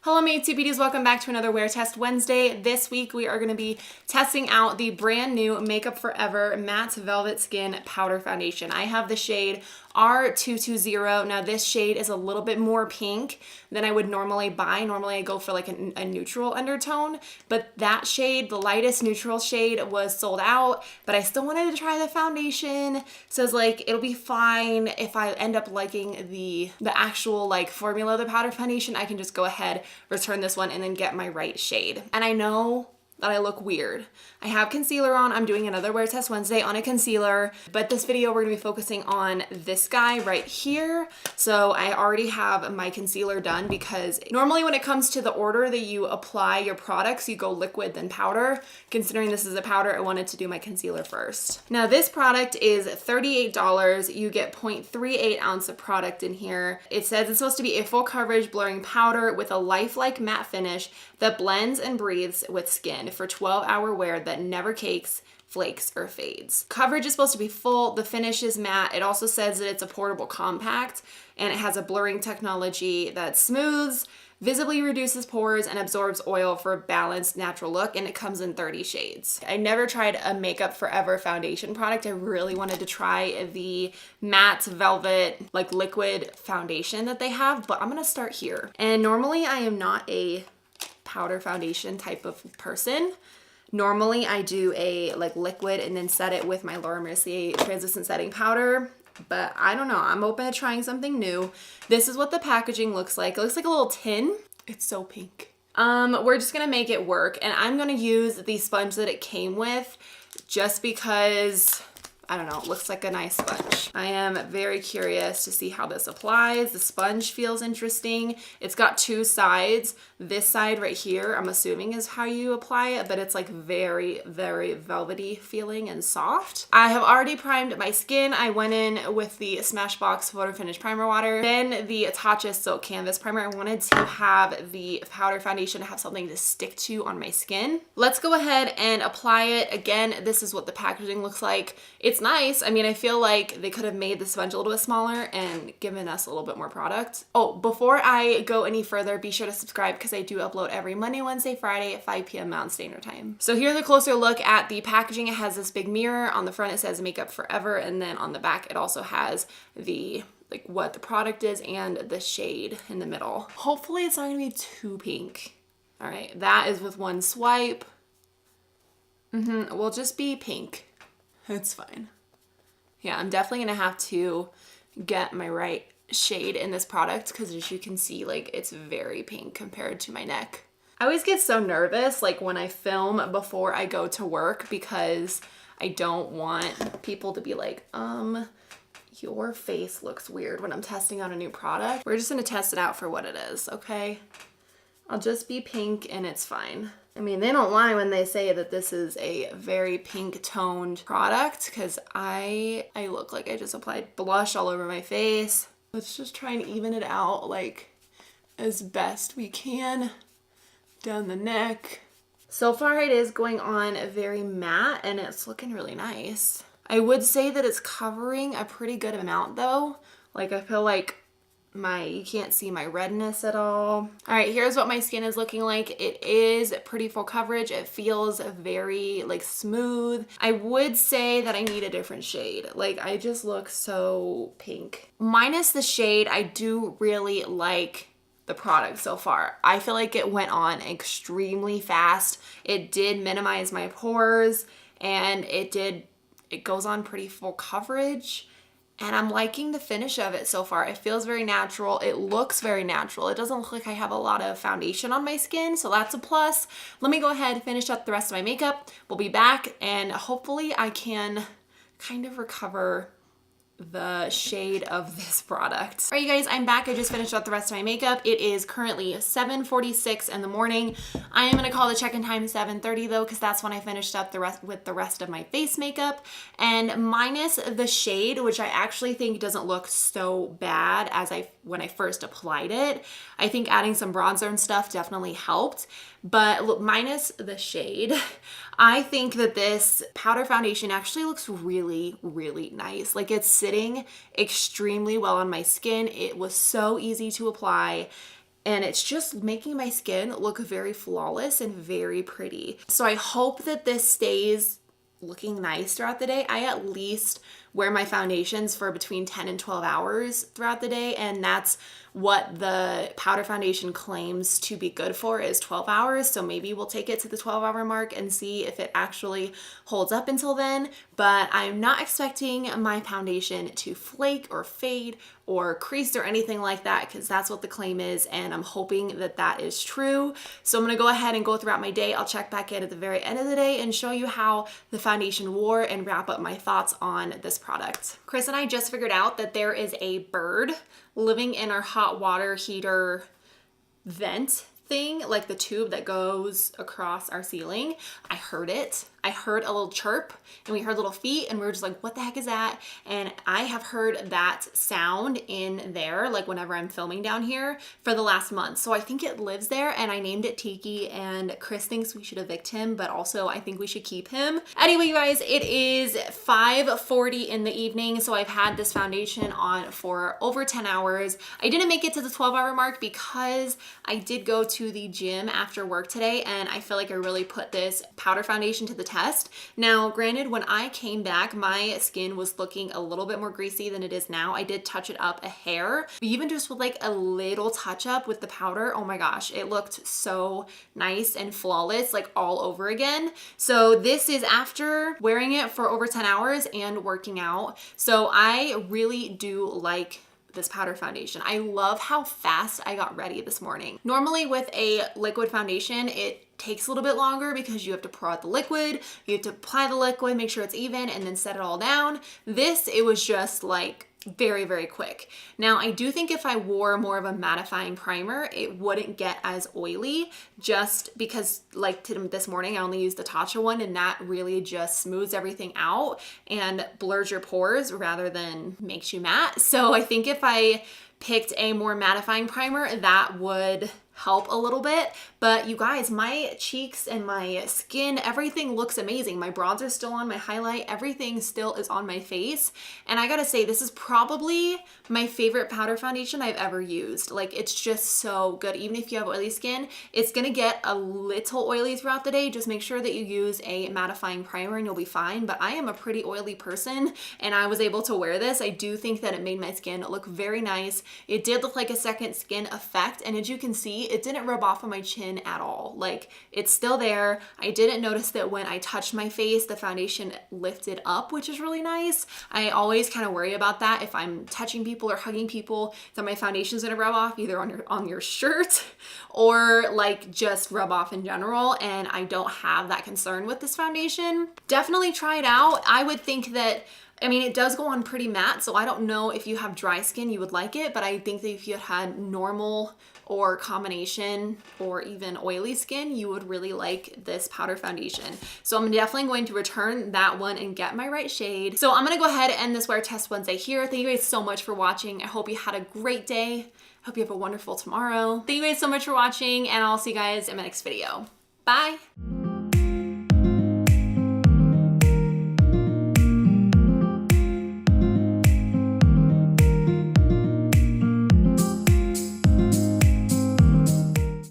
Hello my WTWs, welcome back to another Wear Test Wednesday. This week we are going to be testing out the brand new Makeup Forever Matte Velvet Skin Powder Foundation. I have the shade R220. Now this shade is a little bit more pink than I would normally buy. Normally I go for like a neutral undertone, but that shade, the lightest neutral shade, was sold out, but I still wanted to try the foundation. So it's like, it'll be fine if I end up liking the actual like formula of the powder foundation. I can just go ahead, return this one, and then get my right shade. And I know that I look weird. I have concealer on. I'm doing another Wear Test Wednesday on a concealer, but this video we're gonna be focusing on this guy right here. So I already have my concealer done because normally when it comes to the order that you apply your products, you go liquid then powder. Considering this is a powder, I wanted to do my concealer first. Now this product is $38. You get 0.38 ounce of product in here. It says it's supposed to be a full coverage blurring powder with a lifelike matte finish that blends and breathes with skin for 12-hour wear that never cakes, flakes, or fades. Coverage is supposed to be full. The finish is matte. It also says that it's a portable compact and it has a blurring technology that smooths, visibly reduces pores, and absorbs oil for a balanced natural look, and it comes in 30 shades. I never tried a Makeup Forever foundation product. I really wanted to try the matte velvet like liquid foundation that they have, but I'm gonna start here. And normally I am not a powder foundation type of person. Normally I do a like liquid and then set it with my Laura Mercier translucent setting powder, but I don't know, I'm open to trying something new. This is what the packaging looks like. It looks like a little tin. It's so pink. We're just gonna make it work, and I'm gonna use the sponge that it came with just because, I don't know, it looks like a nice sponge. I am very curious to see how this applies. The sponge feels interesting. It's got two sides. This side right here, I'm assuming is how you apply it, but it's like very, very velvety feeling and soft. I have already primed my skin. I went in with the Smashbox Photo Finish Primer Water, then the Tatcha Silk Canvas Primer. I wanted to have the powder foundation have something to stick to on my skin. Let's go ahead and apply it. Again, this is what the packaging looks like. It's nice. I mean, I feel like they could have made the sponge a little bit smaller and given us a little bit more product. Oh, before I go any further, be sure to subscribe because I do upload every Monday, Wednesday, Friday at 5 p.m. Mountain Standard Time. So here's a closer look at the packaging. It has this big mirror. On the front it says Makeup Forever, and then on the back it also has the like what the product is and the shade in the middle. Hopefully it's not gonna be too pink. All right, that is with one swipe. We'll just be pink. It's fine. Yeah, I'm definitely gonna have to get my right shade in this product because as you can see, like it's very pink compared to my neck. I always get so nervous like when I film before I go to work because I don't want people to be like, your face looks weird when I'm testing out a new product. We're just gonna test it out for what it is, okay? I'll just be pink and it's fine. I mean, they don't lie when they say that this is a very pink toned product because I look like I just applied blush all over my face. Let's just try and even it out like as best we can down the neck. So far it is going on very matte and it's looking really nice. I would say that it's covering a pretty good amount though. Like I feel like you can't see my redness at all. All right, here's what my skin is looking like. It is pretty full coverage. It feels very like smooth. I would say that I need a different shade. Like I just look so pink. Minus the shade, I do really like the product so far. I feel like it went on extremely fast. It did minimize my pores and it goes on pretty full coverage. And I'm liking the finish of it so far. It feels very natural. It looks very natural. It doesn't look like I have a lot of foundation on my skin, so that's a plus. Let me go ahead and finish up the rest of my makeup. We'll be back and hopefully I can kind of recover the shade of this product. All right, you guys, I'm back. I just finished up the rest of my makeup. It is currently 7:46 in the morning. I am gonna call the check-in time 7:30 though, because that's when I finished up the rest of my face makeup. And minus the shade, which I actually think doesn't look so bad as when I first applied it. I think adding some bronzer and stuff definitely helped. But look, minus the shade, I think that this powder foundation actually looks really, really nice. Like it's sitting extremely well on my skin. It was so easy to apply. and it's just making my skin look very flawless and very pretty. So I hope that this stays looking nice throughout the day. I at least wear my foundations for between 10 and 12 hours throughout the day, and that's what the powder foundation claims to be good for, is 12 hours. So maybe we'll take it to the 12-hour mark and see if it actually holds up until then. But I'm not expecting my foundation to flake or fade or crease or anything like that, because that's what the claim is, and I'm hoping that that is true. So I'm gonna go ahead and go throughout my day. I'll check back in at the very end of the day and show you how the foundation wore and wrap up my thoughts on this product. Chris and I just figured out that there is a bird living in our hot water heater vent thing, like the tube that goes across our ceiling. I heard it. I heard a little chirp, and we heard little feet, and we were just like, what the heck is that? And I have heard that sound in there, like whenever I'm filming down here, for the last month. So I think it lives there, and I named it Tiki, and Chris thinks we should evict him, but also I think we should keep him. Anyway, you guys, it is 5:40 in the evening, so I've had this foundation on for over 10 hours. I didn't make it to the 12-hour mark because I did go to the gym after work today, and I feel like I really put this powder foundation to the test. Now, granted, when I came back, my skin was looking a little bit more greasy than it is now. I did touch it up a hair, but even just with like a little touch up with the powder, oh my gosh, it looked so nice and flawless, like all over again. So this is after wearing it for over 10 hours and working out. So I really do like this powder foundation. I love how fast I got ready this morning. Normally with a liquid foundation, it takes a little bit longer because you have to pour out the liquid, you have to apply the liquid, make sure it's even, and then set it all down. This, it was just like very, very quick. Now, I do think if I wore more of a mattifying primer, it wouldn't get as oily, just because like this morning, I only used the Tatcha one, and that really just smooths everything out and blurs your pores rather than makes you matte. So I think if I picked a more mattifying primer, that would help a little bit. But you guys, my cheeks and my skin, everything looks amazing. My bronzer still on, my highlight, everything still is on my face. And I gotta say, this is probably my favorite powder foundation I've ever used. Like, it's just so good. Even if you have oily skin, it's gonna get a little oily throughout the day. Just make sure that you use a mattifying primer and you'll be fine. But I am a pretty oily person, and I was able to wear this. I do think that it made my skin look very nice. It did look like a second skin effect, and as you can see, it didn't rub off on my chin at all. Like, it's still there. I didn't notice that when I touched my face, the foundation lifted up, which is really nice. I always kind of worry about that if I'm touching people or hugging people, that my foundation's gonna rub off either on your shirt or like just rub off in general, and I don't have that concern with this foundation. Definitely try it out. I would think that, I mean, it does go on pretty matte, so I don't know if you have dry skin, you would like it, but I think that if you had normal or combination or even oily skin, you would really like this powder foundation. So I'm definitely going to return that one and get my right shade. So I'm gonna go ahead and end this Wear Test Wednesday here. Thank you guys so much for watching. I hope you had a great day. I hope you have a wonderful tomorrow. Thank you guys so much for watching, and I'll see you guys in my next video. Bye.